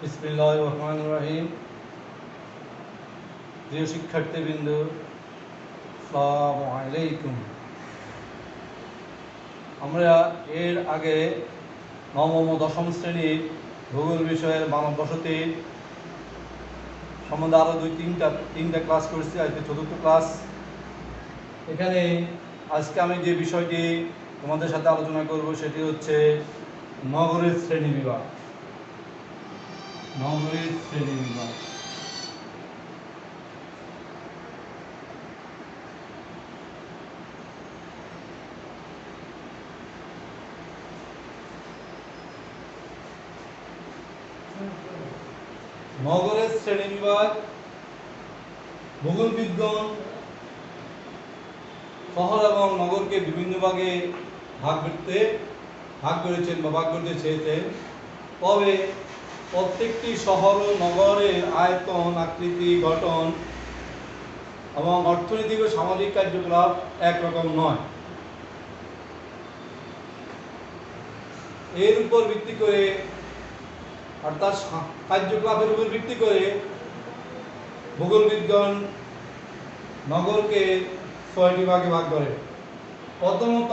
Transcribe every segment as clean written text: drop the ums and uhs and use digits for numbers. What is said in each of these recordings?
বিসমিল্লাহির রহমানির রহিম। প্রিয় শিক্ষার্থীবৃন্দ, আসসালামু আলাইকুম। আমরা এর আগে নবম ও দশম শ্রেণীর ভূগোল বিষয়ের মানব বসতি সম্বন্ধে আরও তিনটা ক্লাস করেছি। আজকে চতুর্থ ক্লাস। এখানে আজকে আমি যে বিষয়টি তোমাদের সাথে আলোচনা করব সেটি হচ্ছে নগরের শ্রেণীবিভাগ। নগরের শ্রেণীবিভাগ। নগরের শ্রেণীবিভাগ ভূগোল বিজ্ঞান শহর এবং নগরকে বিভিন্ন ভাগে ভাগ করেছেন বা ভাগ করতে চেয়েছেন। তবে প্রত্যেকটি শহর ও নগরের আয়তন, আকৃতি, গঠন এবং অর্থনৈতিক ও সামাজিক কার্যকলাপ একরকম নয়। এর উপর ভিত্তি করে অর্থাৎ কার্যকলাপের উপর ভিত্তি করে ভূগোল বিজ্ঞান নগরকে ৬টি ভাগে ভাগ করে। প্রথমত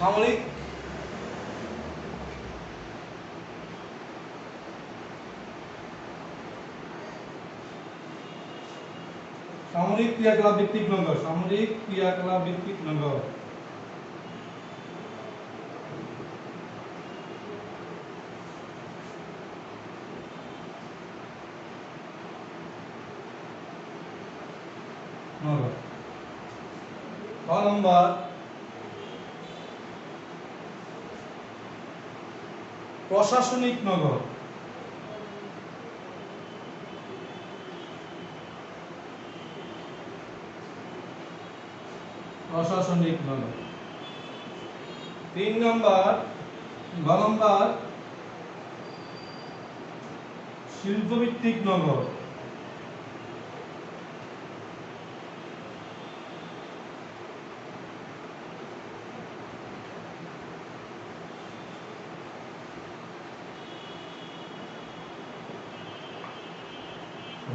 সামরিক ক্রিয়াকলাপ ভিত্তিক নগর। সামরিক ক্রিয়াকলাপ ভিত্তিক নগর। নম্বর প্রশাসনিক নগর। প্রশাসনিক নগর। ৩ নম্বর শিল্পভিত্তিক নগর।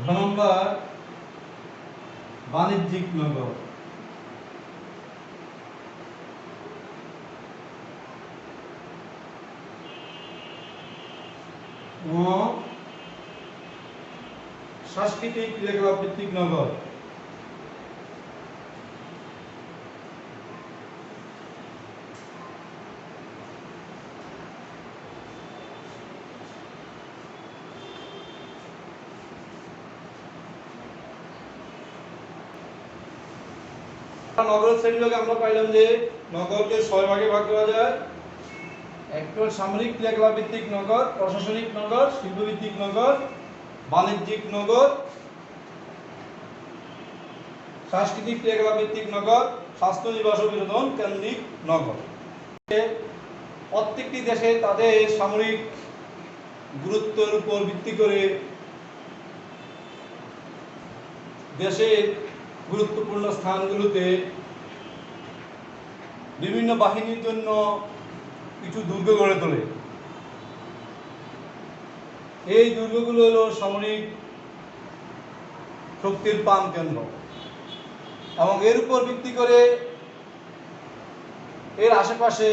নম্বর বাণিজ্যিক নগর। সাংস্কৃতিক ক্রিয়াকলাপ ভিত্তিক নগর। নগরের শ্রেণীবিভাগে আমরা পাইলাম যে নগরকে ৬ ভাগে ভাগ করা যায়। একটা সামরিক ক্রিয়াকলাপ ভিত্তিক নগর, প্রশাসনিক নগর, শিল্পভিত্তিক নগর, বাণিজ্যিক নগর, সাংস্কৃতিক ক্রিয়াকলাপ ভিত্তিক নগর, স্বাস্থ্য, নিবাস ও বিনোদন কেন্দ্রিক নগর। প্রত্যেকটি দেশে তাদের সামরিক গুরুত্বের উপর ভিত্তি করে দেশের গুরুত্বপূর্ণ স্থানগুলোতে বিভিন্ন বাহিনীর জন্য কিছু দুর্গ গড়ে তোলে। এই দুর্গগুলো হলো সামরিক শক্তির প্রাণ কেন্দ্র এবং এর উপর ভিত্তি করে এর আশেপাশে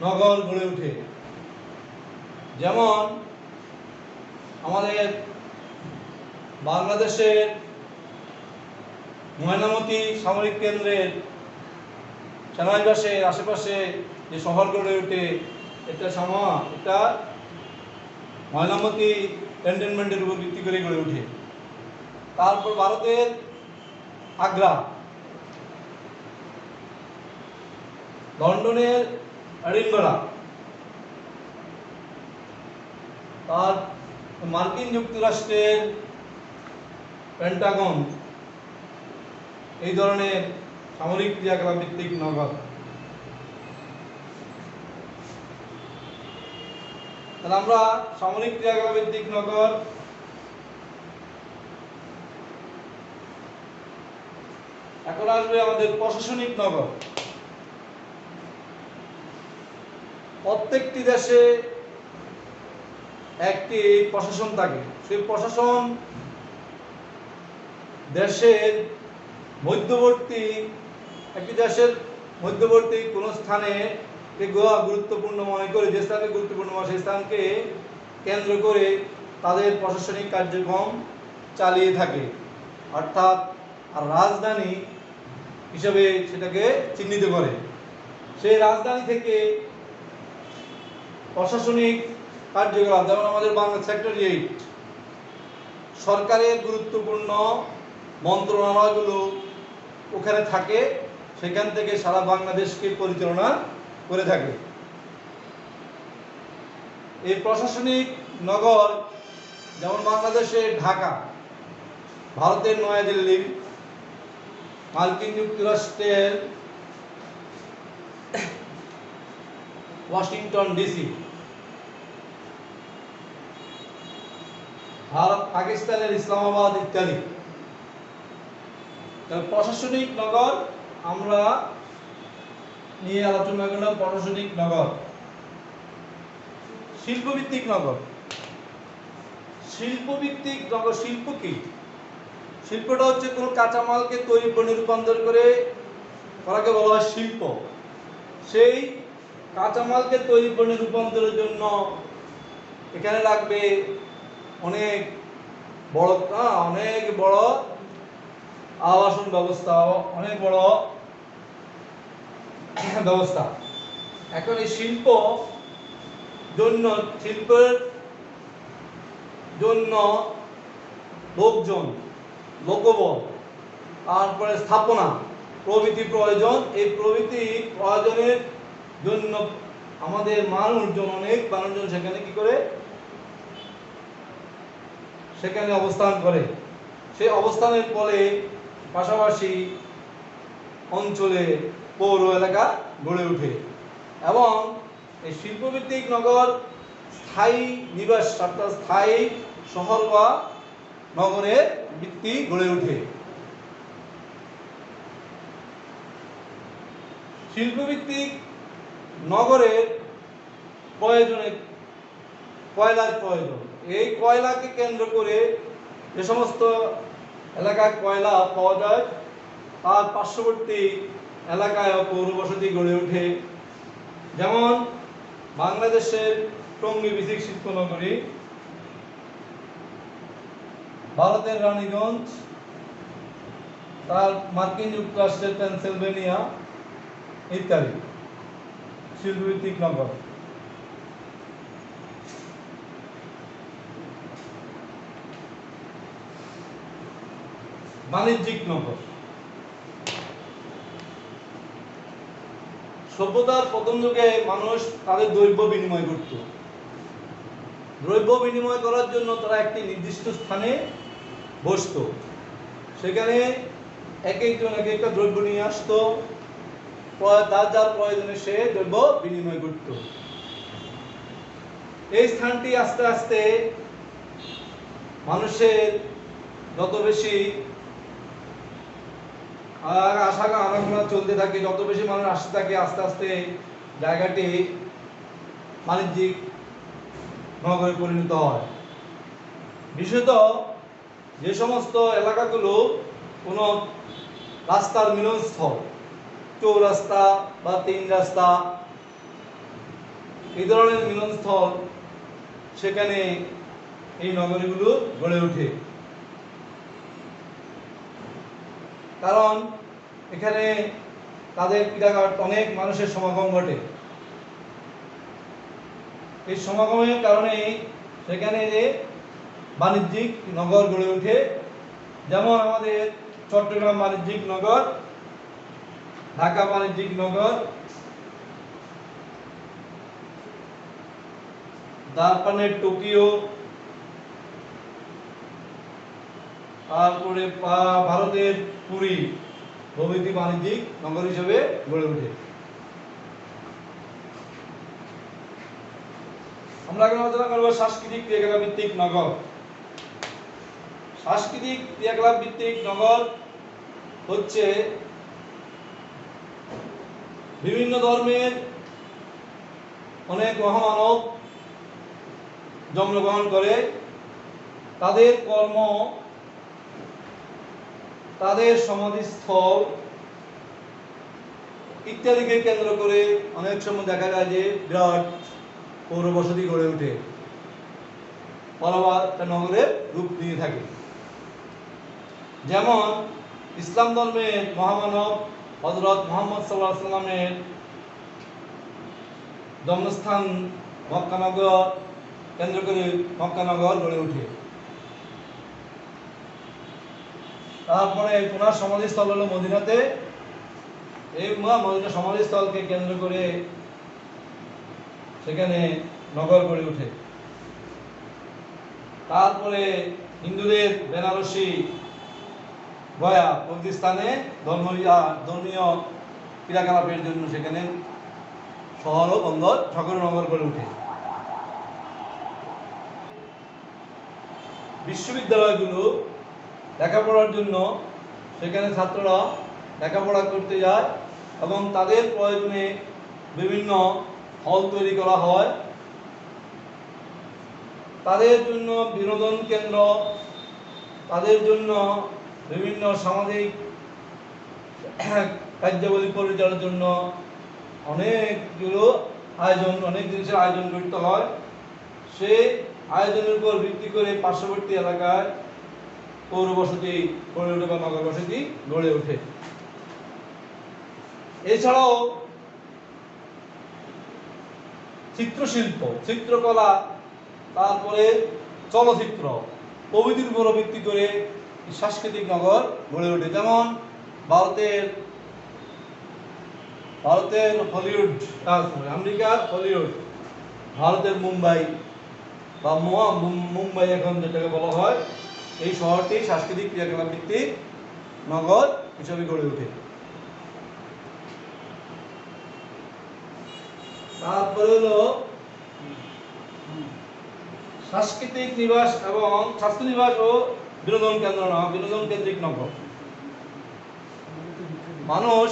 নগর গড়ে ওঠে। যেমন আমাদের বাংলাদেশের ময়নামতি সামরিক কেন্দ্রের সেনানিবাসের আশেপাশে যে শহর গড়ে ওঠে এটা ময়নামতি ক্যান্টনমেন্টের উপর ভিত্তি করে গড়ে ওঠে। তারপর ভারতের আগ্রা, লন্ডনের এডিনবরা, আর মার্কিন যুক্তরাষ্ট্রের পেন্টাগন এই ধরনের সামরিক ক্রিয়াকলাপ ভিত্তিক নগর। তাহলে আমরা সামরিক ক্রিয়াকলাপ ভিত্তিক নগর এখন আসবে আমাদের প্রশাসনিক নগর। প্রত্যেকটি দেশে একটি প্রশাসন থাকে। সেই প্রশাসন দেশের মধ্যবর্তী একটি দেশের মধ্যবর্তী কোন স্থানে গুরুত্বপূর্ণ মনে করে, যে স্থানে গুরুত্বপূর্ণ সেই স্থানকে কেন্দ্র করে তাদের প্রশাসনিক কার্যক্রম চালিয়ে থাকে, অর্থাৎ রাজধানী হিসেবে সেটাকে চিহ্নিত করে। সেই রাজধানী থেকে প্রশাসনিক কার্যকলাপ, যেমন আমাদের বাংলা সেক্রেটারিয়েট, সরকারের গুরুত্বপূর্ণ মন্ত্রণালয়গুলো ওখানে থাকে, সেখান থেকে সারা বাংলাদেশকে পরিচালনা করে থাকে। এই প্রশাসনিক নগর যেমন বাংলাদেশে ঢাকা, ভারতের নয়াদিল্লি, মার্কিন যুক্তরাষ্ট্রের ওয়াশিংটন ডিসি, ভারত পাকিস্তানের ইসলামাবাদ ইত্যাদি। প্রশাসনিক নগর আমরা নিয়ে আলোচনা করলাম। প্রশাসনিক নগর। শিল্পভিত্তিক নগর। শিল্পভিত্তিক নগর, শিল্প কি? শিল্পটা হচ্ছে কোন কাঁচামালকে তৈরি পণ্যে রূপান্তর করাকে বলা হয় শিল্প। সেই কাঁচামালকে তৈরি পণ্যে রূপান্তরের জন্য এখানে লাগবে অনেক বড় আবাসন ব্যবস্থা, অনেক বড় ব্যবস্থা। এখন এই শিল্পের জন্য লোকজন, লোকবল, তারপরে স্থাপনা প্রভৃতি প্রয়োজন। এই প্রভৃতি প্রয়োজনের জন্য আমাদের অনেক মানুষজন সেখানে কি করে, সেখানে অবস্থান করে। সেই অবস্থানের ফলে পাশাপাশি অঞ্চলে পৌর এলাকা গড়ে ওঠে এবং এই শিল্পভিত্তিক নগর স্থায়ী নিবাস, অর্থাৎ স্থায়ী শহর বা নগরের ভিত্তি গড়ে ওঠে। শিল্পভিত্তিক নগরের প্রয়োজনে কয়লার প্রয়োজন। এই কয়লাকে কেন্দ্র করে যে সমস্ত এলাকায় কয়লা পাওয়া যায় তার পার্শ্ববর্তী এলাকায় পৌরবসতি গড়ে ওঠে। যেমন বাংলাদেশের টঙ্গী বিসিক শিল্পনগরী, ভারতের রানীগঞ্জ, তার মার্কিন যুক্তরাষ্ট্রের পেনসিলভেনিয়া ইত্যাদি শিল্পভিত্তিক নগর। বাণিজ্যিক নগর। সভ্যতার প্রথম যুগে মানুষ তাদের দ্রব্য বিনিময় করত। দ্রব্য বিনিময় করার জন্য তারা একটি নির্দিষ্ট স্থানে বসত। সেখানে এক একজন এক একটা দ্রব্য নিয়ে আসতো, তার যার প্রয়োজনে সে দ্রব্য বিনিময় করত। এই স্থানটি আস্তে আস্তে মানুষের যত বেশি আনাগোনা চলতে থাকে, যত বেশি মানুষ আসতে থাকে, আস্তে আস্তে জায়গাটি বাণিজ্যিক নগরে পরিণত হয়। বিশেষত যে সমস্ত এলাকাগুলো কোনো রাস্তার মিলনস্থল, চৌরাস্তা বা তিন রাস্তা, এই ধরনের মিলনস্থল, সেখানে এই নগরীগুলো গড়ে ওঠে। কারণ এখানে তাদের ক্রীড়াঘাট, অনেক মানুষের সমাগম ঘটে। এই সমাগমের কারণে সেখানে যে বাণিজ্যিক নগর গড়ে ওঠে। যেমন আমাদের চট্টগ্রাম বাণিজ্যিক নগর, ঢাকা বাণিজ্যিক নগর, জাপানের টোকিও, তারপরে ভারতের পুরী প্রভৃতি বাণিজ্যিক নগর হিসেবে গড়ে ওঠে। আমরা এখন আলোচনা করব সাংস্কৃতিক ক্রিয়াকলাপ ভিত্তিক নগর। সাংস্কৃতিক ক্রিয়াকলাপ ভিত্তিক নগর হচ্ছে বিভিন্ন ধর্মের অনেক মহামানব জন্মগ্রহণ করে, তাদের কর্ম, তাদের সমাধিস্থল ইত্যাদিকে কেন্দ্র করে অনেক সময় দেখা যায় যে বিরাট পৌরবসতি গড়ে ওঠে, একটা নগরের রূপ নিয়ে থাকে। যেমন ইসলাম ধর্মের মহামানব হযরত মুহাম্মদ সাল্লাল্লাহু আলাইহি ওয়াসাল্লামের জন্মস্থান মক্কা নগর কেন্দ্র করে মক্কা নগর গড়ে ওঠে। তারপরে ওনার সমাধিস্থল হলো মদিনাতে, এই মদিনা সমাধিস্থলকে কেন্দ্র করে সেখানে নগর গড়ে ওঠে। তারপরে হিন্দুদের বেনারসি, গয়া প্রভৃতি স্থানে ধর্মীয় ক্রিয়াকলাপের জন্য সেখানে শহর ও বন্দর নগর গড়ে ওঠে। বিশ্ববিদ্যালয়গুলো লেখাপড়ার জন্য সেখানে ছাত্ররা লেখাপড়া করতে যায় এবং তাদের প্রয়োজনে বিভিন্ন হল তৈরি করা হয়। তাদের জন্য বিনোদন কেন্দ্র, তাদের জন্য বিভিন্ন সামাজিক কার্যাবলী পরিচালনার জন্য অনেক জিনিসের আয়োজন করতে হয়। সেই আয়োজনের উপর ভিত্তি করে পার্শ্ববর্তী এলাকায় পৌরবসতি গড়ে ওঠে বা নগর বসতি গড়ে ওঠে। এছাড়াও চিত্রশিল্প, চিত্রকলা, তারপরে চলচ্চিত্র প্রভৃতির উপর ভিত্তি করে সাংস্কৃতিক নগর গড়ে ওঠে। যেমন ভারতের হলিউড, আমেরিকার হলিউড, ভারতের মুম্বাই বা মুম্বাই এখন যেটাকে বলা হয়, এই শহরটি সাংস্কৃতিক ক্রিয়াকলাপ ভিত্তিক নগর হিসেবে গড়ে ওঠে। তারপরে হলো সাংস্কৃতিক নিবাস এবং স্বাস্থ্য নিবাস ও বিনোদন কেন্দ্র, বিনোদন কেন্দ্রিক নগর। মানুষ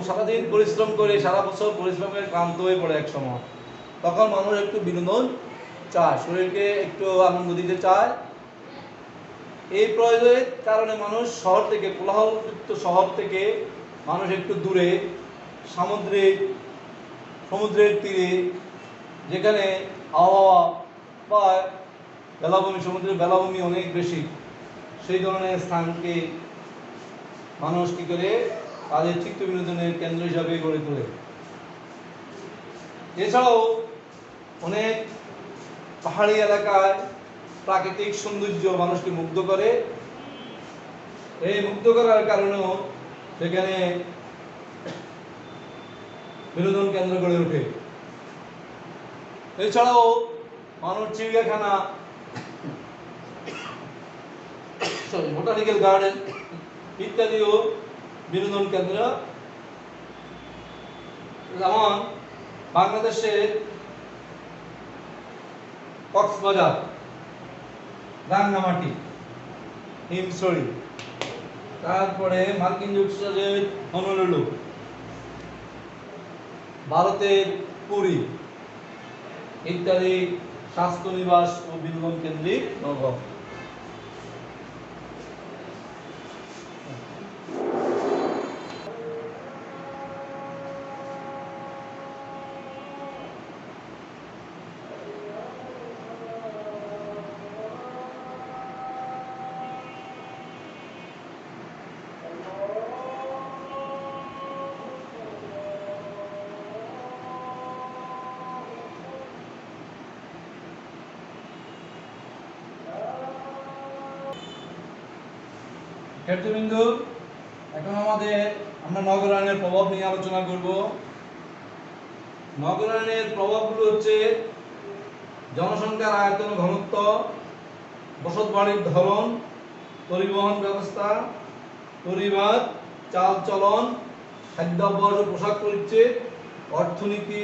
সারাদিন পরিশ্রম করে, সারা বছর পরিশ্রমের ক্লান্ত হয়ে পড়ে এক সময়, তখন মানুষ একটু বিনোদন চায়, শরীরকে একটু আনন্দ দিতে চায়। এই প্রয়োজনের কারণে মানুষ শহর থেকে, কোলাহলযুক্ত শহর থেকে মানুষ একটু দূরে সমুদ্রের তীরে, যেখানে আবহাওয়া বা বেলাভূমি, সমুদ্রের বেলাভূমি অনেক বেশি, সেই ধরনের স্থানকে মানুষ কি করে তাদের চিত্ত বিনোদনের কেন্দ্র হিসাবে গড়ে তোলে। এছাড়াও অনেক পাহাড়ি এলাকায় প্রাকৃতিক সৌন্দর্য মানুষকে মুগ্ধ করে, এই মুগ্ধ করার কারণেও সেখানে বিনোদন কেন্দ্র গড়ে ওঠে। এছাড়াও মানুষ চিড়িয়াখানা, বোটানিক্যাল গার্ডেন ইত্যাদিও বিনোদন কেন্দ্র। যেমন বাংলাদেশের কক্সবাজার, রাঙ্গামাটি, হিমছড়ি, তারপরে মার্কিন যুক্তরাষ্ট্রের হনলুলু, ভারতের পুরী ইত্যাদি স্বাস্থ্য নিবাস ও বিনোদন কেন্দ্রিক নগর। শিক্ষার্থীবৃন্দ, এখন আমরা নগরায়নের প্রভাব নিয়ে আলোচনা করব। নগরায়নের প্রভাবগুলো হচ্ছে জনসংখ্যার আয়তন, ঘনত্ব, বসতবাড়ির ধরন, পরিবহন ব্যবস্থা, পরিবার, চালচলন, খাদ্যাভ্যাস ও পোশাক পরিচ্ছদ, অর্থনীতি,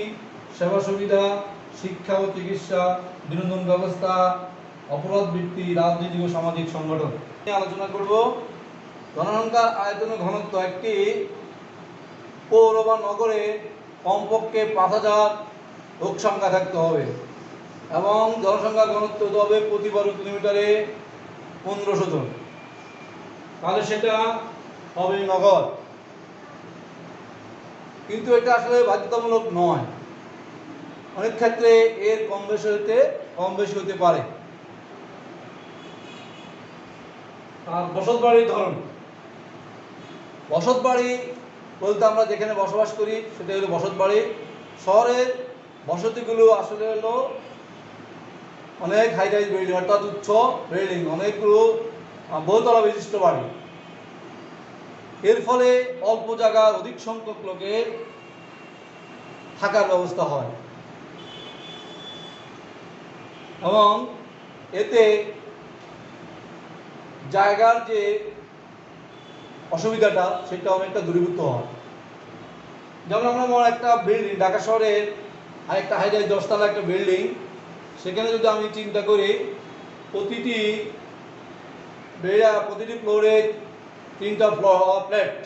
সেবা সুবিধা, শিক্ষা ও চিকিৎসা, বিনোদন ব্যবস্থা, অপরাধ বৃত্তি, রাজনৈতিক ও সামাজিক সংগঠন নিয়ে আলোচনা করব। জনসংখ্যার আয়তন ও ঘনত্ব একটি পৌর বা নগরে কমপক্ষে 5,000 লোক সংখ্যা থাকতে হবে এবং জনসংখ্যার ঘনত্ব হতে হবে প্রতি বর্গ কিলোমিটারে 1500 জন, তাহলে সেটা হবে নগর। কিন্তু এটা আসলে বাধ্যতামূলক নয়, অনেক ক্ষেত্রে এর কম বেশি হতে পারে। আর বসতবাড়ির ধরন, বসতবাড়ি বলতে আমরা যেখানে বসবাস করি সেটা হলো বসতবাড়ি। শহরের বসতিগুলো আসলে হলো অনেক হাই রাইজ বিল্ডিং, অর্থাৎ উচ্চ বিল্ডিং, অনেকগুলো বহুতলা বিশিষ্ট বাড়ি। এর ফলে অল্প জায়গার অধিক সংখ্যক লোকের থাকার ব্যবস্থা হয় এবং এতে জায়গার যে অসুবিধাটা সেটা অনেকটা দূরীভূত হয়। যেমন আমরা একটা বিল্ডিং, ঢাকা শহরের আরেকটা হাই রাইজ 10 তলা একটা বিল্ডিং, সেখানে যদি আমি চিন্তা করি প্রতিটি ফ্লোরে 3টা ফ্ল্যাট,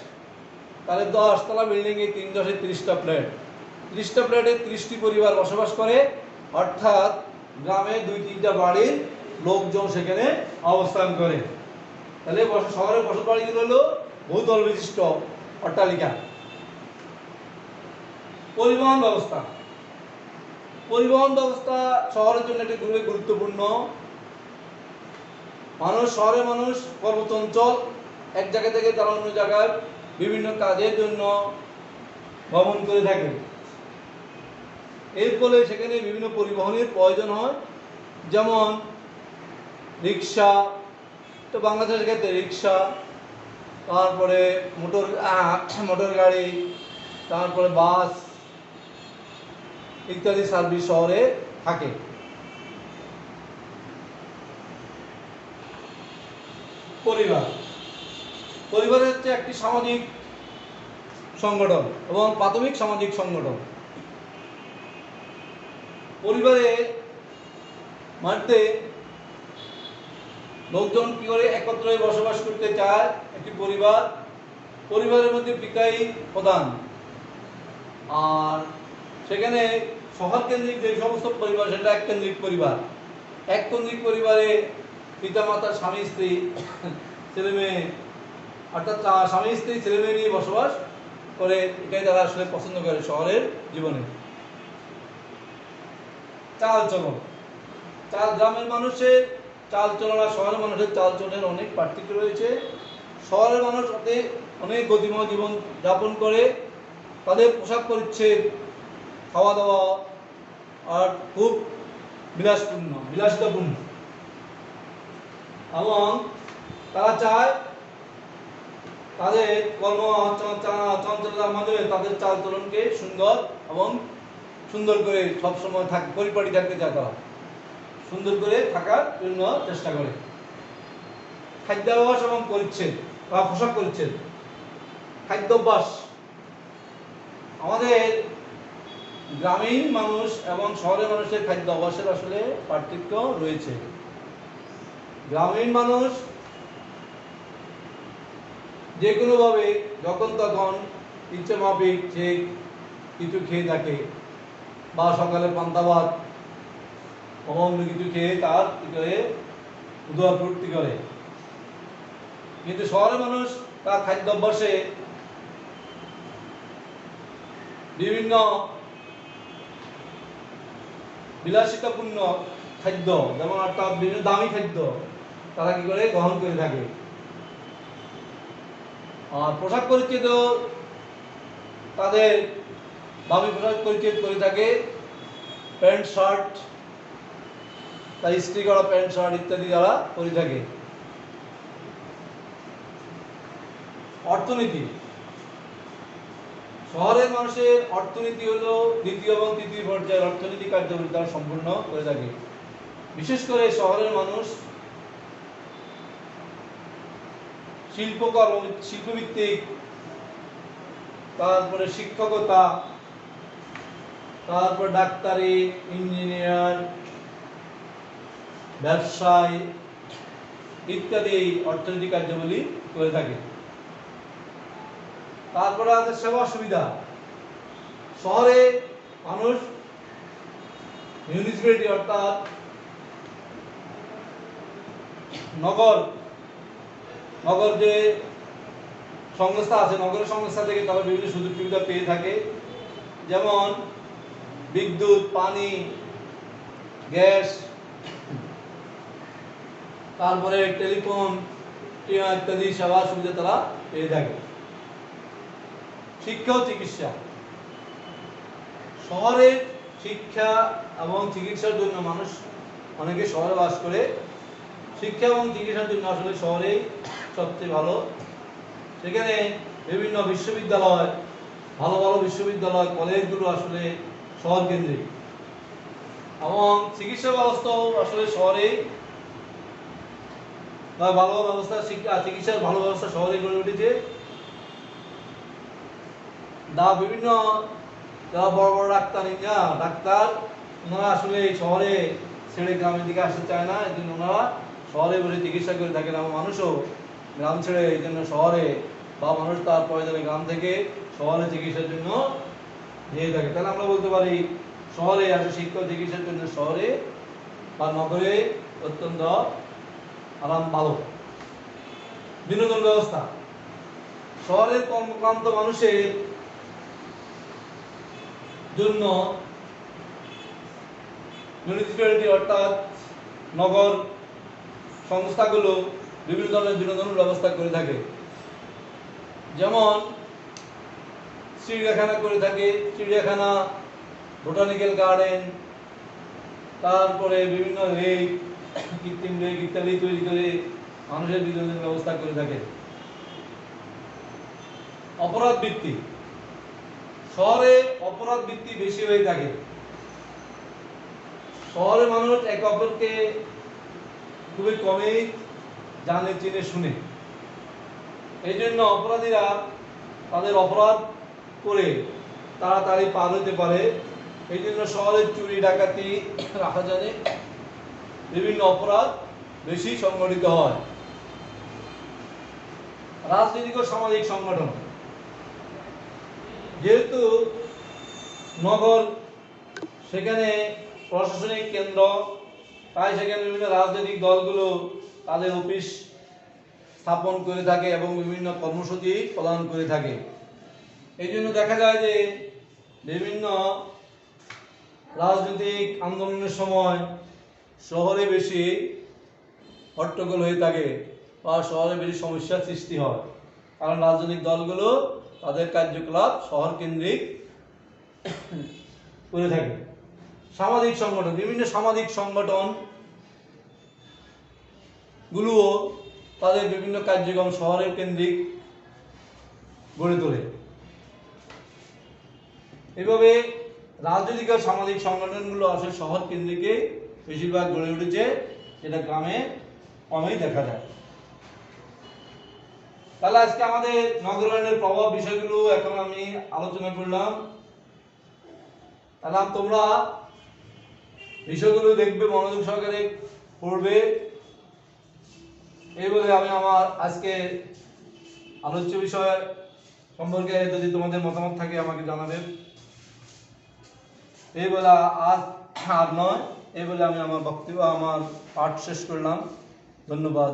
তাহলে 10 তলা বিল্ডিংয়ে 3 10 30টা ফ্ল্যাট, 30টা ফ্ল্যাটে 30টি পরিবার বসবাস করে, অর্থাৎ গ্রামে 2-3টা বাড়ির লোকজন সেখানে অবস্থান করে। তাহলে শহরের বসতবাড়িগুলো হলো বহুতল বিশিষ্ট অট্টালিকা। পরিবহন ব্যবস্থা শহরের জন্য একটি খুবই গুরুত্বপূর্ণ। শহরের মানুষ কর্মচঞ্চল, এক জায়গা থেকে তারা অন্য জায়গায় বিভিন্ন কাজের জন্য ভ্রমণ করে থাকে। এর ফলে সেখানে বিভিন্ন পরিবহনের প্রয়োজন হয়, যেমন রিক্সা, তো বাংলাদেশের ক্ষেত্রে রিক্সা, তারপরে মোটর গাড়ি, তারপরে বাস ইত্যাদি সার্ভিস শহরে থাকে। পরিবার হচ্ছে একটি সামাজিক সংগঠন এবং প্রাথমিক সামাজিক সংগঠন। পরিবারে মধ্যে লোকজন কি করে একত্রে বসবাস করতে চায়। একটি পরিবারের মধ্যে পিতাই প্রধান, আর সেখানে শহর কেন্দ্রিক যে সমস্ত পরিবার সেটা এক কেন্দ্রিক পরিবার। এক কেন্দ্রিক পরিবারে পিতা মাতা, স্বামী স্ত্রী, ছেলে মেয়ে, অর্থাৎ স্বামী স্ত্রী ছেলে মেয়ে নিয়ে বসবাস করে, এটাই তারা আসলে পছন্দ করে শহরের জীবনে। চালচলন, গ্রামের মানুষের চালচলন আর শহরের মানুষের চালচলনের অনেক পার্থক্য রয়েছে। শহরের মানুষ অনেক গতিময় জীবন যাপন করে, তাদের পোশাক পরিচ্ছদ, খাওয়া দাওয়া আর খুব বিলাসিতাপূর্ণ এবং তারা চায় তাদের কর্মচঞ্চলতার মাধ্যমে তাদের চালচলনকে সুন্দর করে সবসময় পরিপাটি থাকতে চায়, তারা সুন্দর করে থাকার জন্য চেষ্টা করে। খাদ্যাভ্যাস এবং পরিচ্ছদ বা পোশাক পরিচ্ছদ, খাদ্যাভ্যাস, আমাদের গ্রামীণ মানুষ এবং শহরের মানুষের খাদ্য অভ্যাসের আসলে পার্থক্য রয়েছে। গ্রামীণ মানুষ যে কোনোভাবে যখন তখন ইচ্ছে মাফিক সে কিছু খেয়ে থাকে, বা সকালে পান্তা ভাত অন্য কিছু খেয়ে তার উদয় পূর্তি করে। কিন্তু শহরের মানুষ তার খাদ্য অভ্যাসে বিভিন্ন বিলাসিতাপূর্ণ খাদ্য, যেমন অর্থাৎ বিভিন্ন দামি খাদ্য তারা কি করে গ্রহণ করে থাকে। আর পোশাক পরিচ্ছদ তাদের দামি পোশাক পরিচ্ছদ করে থাকে, প্যান্ট শার্ট, তার ইস্ত্রি করা প্যান্ট শার্ট ইত্যাদি যারা করে থাকে। অর্থনীতি, শহরের মানুষের অর্থনীতি হলো দ্বিতীয় এবং তৃতীয় পর্যায়ের অর্থনীতি কার্যকলাপ তারা সম্পূর্ণ করে থাকে। বিশেষ করে শহরের মানুষ শিল্পভিত্তিক, তারপরে শিক্ষকতা, তারপর ডাক্তারি, ইঞ্জিনিয়ার, ব্যবসায় ইত্যাদি অর্থনৈতিক কার্যাবলী করে থাকে। তারপরে আছে সেবা সুবিধা। শহরে মানুষ মিউনিসিপ্যালিটি অর্থাৎ নগর যে সংস্থা আছে, নগরের সংস্থা থেকে তারা বিভিন্ন সুযোগ সুবিধা পেয়ে থাকে, যেমন বিদ্যুৎ, পানি, গ্যাস, তারপরে টেলিফোন ইত্যাদি সেবা সুবিধা তারা পেয়ে থাকে। শিক্ষা ও চিকিৎসা। শহরে শিক্ষা এবং চিকিৎসার জন্য মানুষ অনেকে শহরে বাস করে। শিক্ষা এবং চিকিৎসার জন্য আসলে শহরেই সবচেয়ে ভালো। সেখানে বিভিন্ন বিশ্ববিদ্যালয়, ভালো ভালো বিশ্ববিদ্যালয়, কলেজগুলো আসলে শহর কেন্দ্রিক, এবং চিকিৎসা ব্যবস্থাও আসলে শহরেই ভালো ব্যবস্থা, চিকিৎসার ভালো ব্যবস্থা শহরে গড়ে উঠেছে। বিভিন্ন যারা বড় বড় ডাক্তার ওনারা আসলে শহরে ছেড়ে গ্রামের দিকে আসতে চায় না, এই জন্য ওনারা শহরে বসে চিকিৎসা করে থাকেন। এবং মানুষও গ্রাম ছেড়ে এই জন্য শহরে, বা মানুষ তার প্রয়োজনে গ্রাম থেকে শহরে চিকিৎসার জন্য যেয়ে থাকে। তাহলে আমরা বলতে পারি শহরে আসলে শিক্ষা ও চিকিৎসার জন্য শহরে বা নগরে অত্যন্ত আরাম ভালো। বিনোদন ব্যবস্থা। শহরের কর্মক্লান্ত মানুষের জন্য মিউনিসিপ্যালিটি অর্থাৎ নগর সংস্থাগুলো বিভিন্ন ধরনের বিনোদনের ব্যবস্থা করে থাকে, যেমন চিড়িয়াখানা করে থাকে, চিড়িয়াখানা, বোটানিক্যাল গার্ডেন, তারপরে বিভিন্ন লেক, কৃত্রিম লেক ইত্যাদি তৈরি করে মানুষের বিনোদনের ব্যবস্থা করে থাকে। অপরাধ বৃত্তি। শহরে অপরাধ বৃত্তি বেশি হয়ে থাকে। শহরে মানুষ একে অপরকে খুবই কমই জানে, চিনে, শুনে। এই জন্য অপরাধীরা তাদের অপরাধ করে তাড়াতাড়ি পার হতে পারে। এই জন্য শহরে চুরি, ডাকাতি, রাহাজানি, বিভিন্ন অপরাধ বেশি সংগঠিত হয়। রাজনৈতিক ও সামাজিক সংগঠন। যেহেতু নগর সেখানে প্রশাসনিক কেন্দ্র, তাই সেখানে বিভিন্ন রাজনৈতিক দলগুলো তাদের অফিস স্থাপন করে থাকে এবং বিভিন্ন কর্মসূচি প্রদান করে থাকে। এই জন্য দেখা যায় যে বিভিন্ন রাজনৈতিক আন্দোলনের সময় শহরে বেশি হট্টগোল হয়ে থাকে বা শহরে বেশি সমস্যার সৃষ্টি হয়, কারণ রাজনৈতিক দলগুলো তাদের কার্যকলাপ শহর কেন্দ্রিক করে থাকে। সামাজিক সংগঠন। বিভিন্ন সামাজিক সংগঠন গুলোও তাদের বিভিন্ন কার্যক্রম শহরের কেন্দ্রিক গড়ে তোলে। এভাবে রাজনৈতিক ও সামাজিক সংগঠনগুলো আসলে শহর কেন্দ্রিকে বেশিরভাগ গড়ে উঠেছে, যেটা গ্রামে কমই দেখা যায়। তাহলে আজকে আমাদের নগরায়নের প্রভাব বিষয়গুলো এখন আমি আলোচনা করলাম। তাহলে তোমরা বিষয়গুলো দেখবে, মনোযোগ সহকারে পড়বে। এই বলে আমি আমার আজকে আলোচ্য বিষয় সম্পর্কে যদি তোমাদের মতামত থাকে আমাকে জানাবে। এই বলে আজ আর নয়, এই বলে আমি আমার বক্তব্য, আমার পাঠ শেষ করলাম। ধন্যবাদ।